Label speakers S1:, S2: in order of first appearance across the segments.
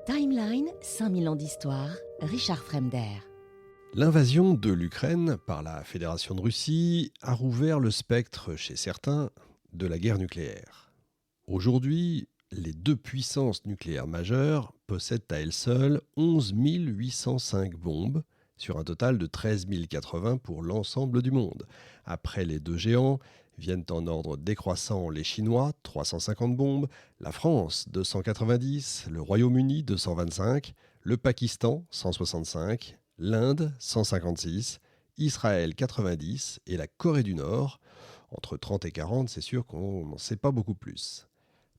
S1: Timeline, 5000 ans d'histoire, Richard Fremder.
S2: L'invasion de l'Ukraine par la Fédération de Russie a rouvert le spectre, chez certains, de la guerre nucléaire. Aujourd'hui, les deux puissances nucléaires majeures possèdent à elles seules 11 805 bombes, sur un total de 13 080 pour l'ensemble du monde. Après les deux géants, viennent en ordre décroissant les Chinois, 350 bombes, la France, 290, le Royaume-Uni, 225, le Pakistan, 165, l'Inde, 156, Israël, 90 et la Corée du Nord, entre 30 et 40, c'est sûr qu'on n'en sait pas beaucoup plus.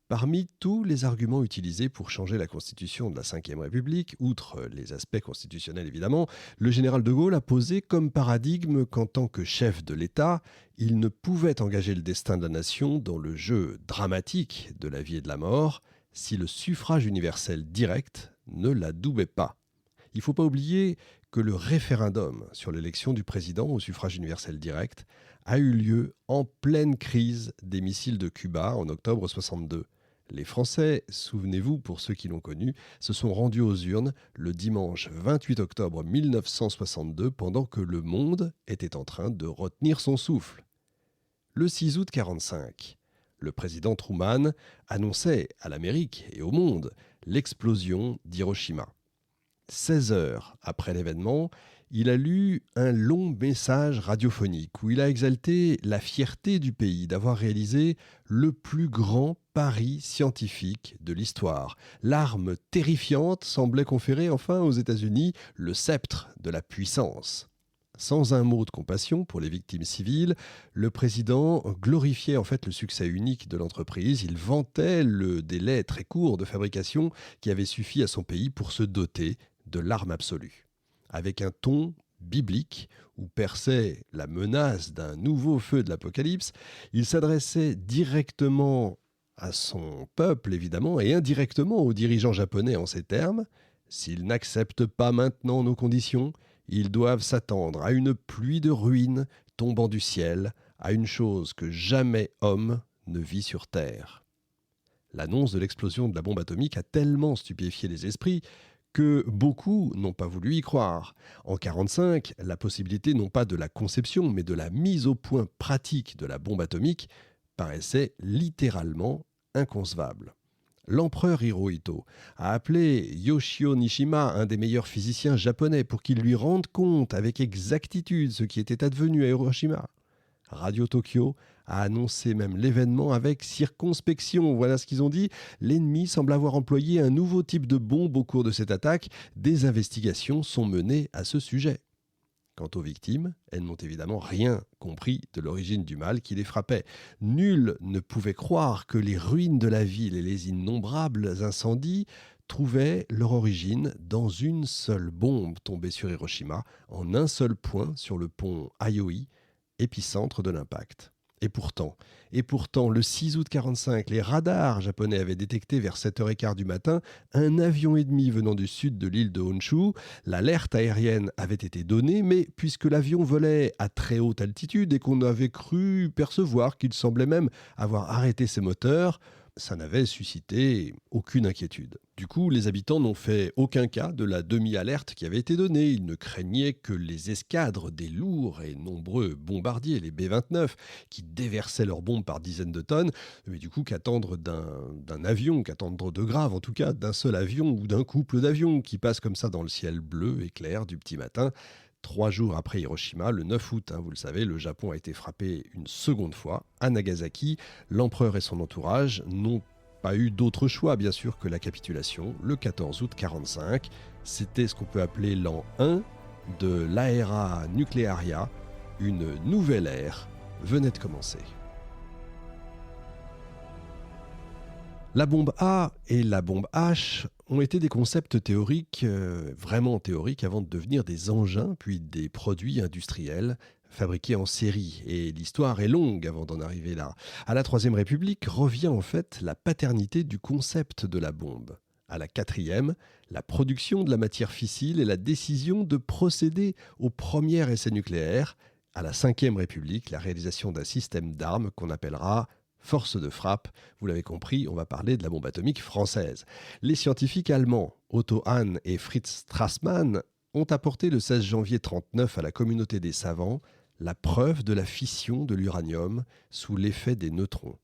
S2: Parmi tous les arguments utilisés pour changer la constitution de la Ve République, outre les aspects constitutionnels évidemment, le général de Gaulle a posé comme paradigme qu'en tant que chef de l'État, il ne pouvait engager le destin de la nation dans le jeu dramatique de la vie et de la mort si le suffrage universel direct ne l'adoubait pas. Il ne faut pas oublier que le référendum sur l'élection du président au suffrage universel direct a eu lieu en pleine crise des missiles de Cuba en octobre 1962. Les Français, souvenez-vous pour ceux qui l'ont connu, se sont rendus aux urnes le dimanche 28 octobre 1962 pendant que le monde était en train de retenir son souffle. Le 6 août 1945, le président Truman annonçait à l'Amérique et au monde l'explosion d'Hiroshima. 16 heures après l'événement, il a lu un long message radiophonique où il a exalté la fierté du pays d'avoir réalisé le plus grand pari scientifique de l'histoire. L'arme terrifiante semblait conférer enfin aux États-Unis le sceptre de la puissance. Sans un mot de compassion pour les victimes civiles, le président glorifiait en fait le succès unique de l'entreprise. Il vantait le délai très court de fabrication qui avait suffi à son pays pour se doter de l'arme absolue. Avec un ton biblique où perçait la menace d'un nouveau feu de l'Apocalypse, il s'adressait directement à son peuple, évidemment, et indirectement aux dirigeants japonais en ces termes. S'ils n'acceptent pas maintenant nos conditions, ils doivent s'attendre à une pluie de ruines tombant du ciel, à une chose que jamais homme ne vit sur Terre. L'annonce de l'explosion de la bombe atomique a tellement stupéfié les esprits que beaucoup n'ont pas voulu y croire. En 1945, la possibilité non pas de la conception, mais de la mise au point pratique de la bombe atomique paraissait littéralement inconcevable. L'empereur Hirohito a appelé Yoshio Nishima, un des meilleurs physiciens japonais, pour qu'il lui rende compte avec exactitude ce qui était advenu à Hiroshima. Radio Tokyo a annoncé même l'événement avec circonspection. Voilà ce qu'ils ont dit. L'ennemi semble avoir employé un nouveau type de bombe au cours de cette attaque. Des investigations sont menées à ce sujet. Quant aux victimes, elles n'ont évidemment rien compris de l'origine du mal qui les frappait. Nul ne pouvait croire que les ruines de la ville et les innombrables incendies trouvaient leur origine dans une seule bombe tombée sur Hiroshima, en un seul point sur le pont Aioi, épicentre de l'impact. Et pourtant, le 6 août 1945, les radars japonais avaient détecté vers 7h15 du matin un avion ennemi venant du sud de l'île de Honshu. L'alerte aérienne avait été donnée, mais puisque l'avion volait à très haute altitude et qu'on avait cru percevoir qu'il semblait même avoir arrêté ses moteurs, ça n'avait suscité aucune inquiétude. Du coup, les habitants n'ont fait aucun cas de la demi-alerte qui avait été donnée. Ils ne craignaient que les escadres des lourds et nombreux bombardiers, les B-29, qui déversaient leurs bombes par dizaines de tonnes. Mais du coup, qu'attendre d'un avion, qu'attendre de grave, en tout cas d'un seul avion ou d'un couple d'avions qui passent comme ça dans le ciel bleu et clair du petit matin. 3 jours après Hiroshima, le 9 août, vous le savez, le Japon a été frappé une seconde fois à Nagasaki. L'empereur et son entourage n'ont pas eu d'autre choix, bien sûr, que la capitulation le 14 août 1945. C'était ce qu'on peut appeler l'an 1 de l'Aera Nuclearia. Une nouvelle ère venait de commencer. La bombe A et la bombe H ont été des concepts théoriques, vraiment théoriques, avant de devenir des engins, puis des produits industriels fabriqués en série. Et l'histoire est longue avant d'en arriver là. À la Troisième République revient en fait la paternité du concept de la bombe. À la Quatrième, la production de la matière fissile et la décision de procéder au premier essai nucléaire. À la Cinquième République, la réalisation d'un système d'armes qu'on appellera Force de frappe, vous l'avez compris, on va parler de la bombe atomique française. Les scientifiques allemands Otto Hahn et Fritz Strassmann ont apporté le 16 janvier 1939 à la communauté des savants la preuve de la fission de l'uranium sous l'effet des neutrons.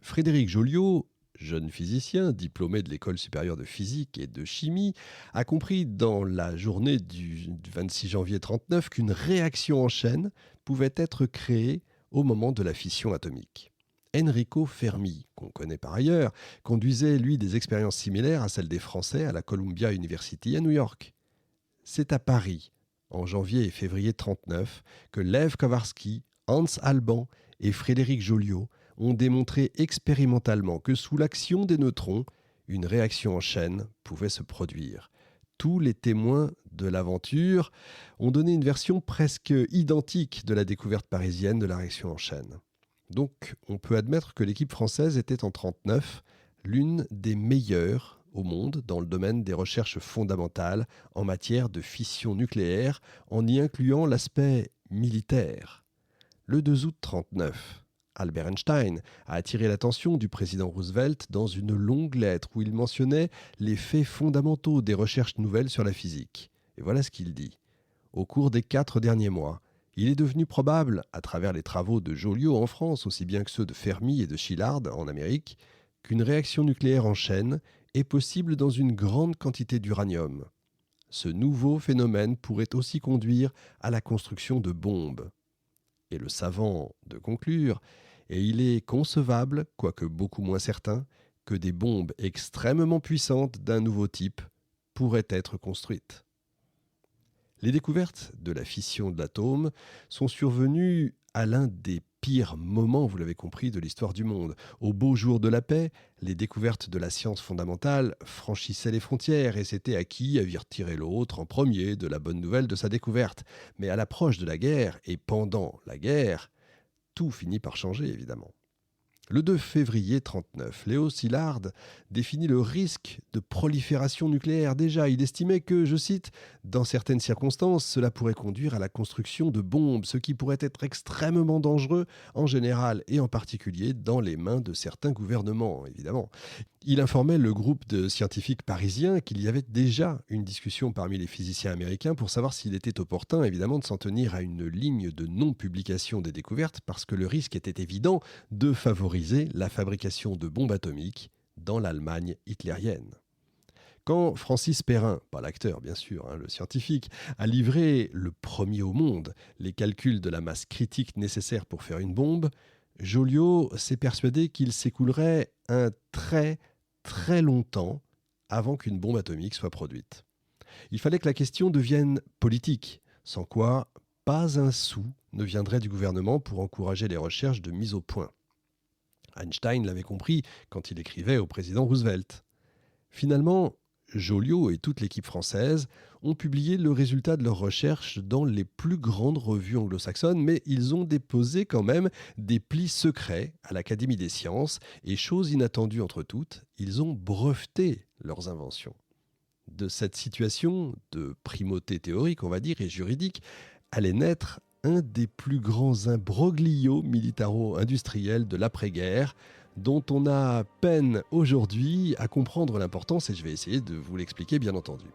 S2: Frédéric Joliot, jeune physicien diplômé de l'École supérieure de physique et de chimie, a compris dans la journée du 26 janvier 1939 qu'une réaction en chaîne pouvait être créée au moment de la fission atomique. Enrico Fermi, qu'on connaît par ailleurs, conduisait lui des expériences similaires à celles des Français à la Columbia University à New York. C'est à Paris, en janvier et février 1939, que Lev Kowarski, Hans Alban et Frédéric Joliot ont démontré expérimentalement que sous l'action des neutrons, une réaction en chaîne pouvait se produire. Tous les témoins de l'aventure ont donné une version presque identique de la découverte parisienne de la réaction en chaîne. Donc, on peut admettre que l'équipe française était en 1939 l'une des meilleures au monde dans le domaine des recherches fondamentales en matière de fission nucléaire, en y incluant l'aspect militaire. Le 2 août 1939, Albert Einstein a attiré l'attention du président Roosevelt dans une longue lettre où il mentionnait les faits fondamentaux des recherches nouvelles sur la physique. Et voilà ce qu'il dit. Au cours des 4 derniers mois, il est devenu probable, à travers les travaux de Joliot en France, aussi bien que ceux de Fermi et de Szilard en Amérique, qu'une réaction nucléaire en chaîne est possible dans une grande quantité d'uranium. Ce nouveau phénomène pourrait aussi conduire à la construction de bombes. Et le savant de conclure, et il est concevable, quoique beaucoup moins certain, que des bombes extrêmement puissantes d'un nouveau type pourraient être construites. Les découvertes de la fission de l'atome sont survenues à l'un des pires moments, vous l'avez compris, de l'histoire du monde. Au beau jour de la paix, les découvertes de la science fondamentale franchissaient les frontières et c'était à qui avertirait l'autre en premier de la bonne nouvelle de sa découverte. Mais à l'approche de la guerre et pendant la guerre, tout finit par changer évidemment. Le 2 février 1939, Léo Szilard définit le risque de prolifération nucléaire. Déjà, il estimait que, je cite, « dans certaines circonstances, cela pourrait conduire à la construction de bombes, ce qui pourrait être extrêmement dangereux en général et en particulier dans les mains de certains gouvernements, évidemment. » Il informait le groupe de scientifiques parisiens qu'il y avait déjà une discussion parmi les physiciens américains pour savoir s'il était opportun, évidemment, de s'en tenir à une ligne de non-publication des découvertes parce que le risque était évident de favoriser la fabrication de bombes atomiques dans l'Allemagne hitlérienne. Quand Francis Perrin, pas l'acteur bien sûr, le scientifique, a livré le premier au monde les calculs de la masse critique nécessaire pour faire une bombe, Joliot s'est persuadé qu'il s'écoulerait un très longtemps avant qu'une bombe atomique soit produite. Il fallait que la question devienne politique, sans quoi pas un sou ne viendrait du gouvernement pour encourager les recherches de mise au point. Einstein l'avait compris quand il écrivait au président Roosevelt. Finalement, Joliot et toute l'équipe française ont publié le résultat de leurs recherches dans les plus grandes revues anglo-saxonnes, mais ils ont déposé quand même des plis secrets à l'Académie des sciences et, chose inattendue entre toutes, ils ont breveté leurs inventions. De cette situation de primauté théorique, on va dire, et juridique, allait naître un des plus grands imbroglios militaro-industriels de l'après-guerre, dont on a peine aujourd'hui à comprendre l'importance et je vais essayer de vous l'expliquer bien entendu.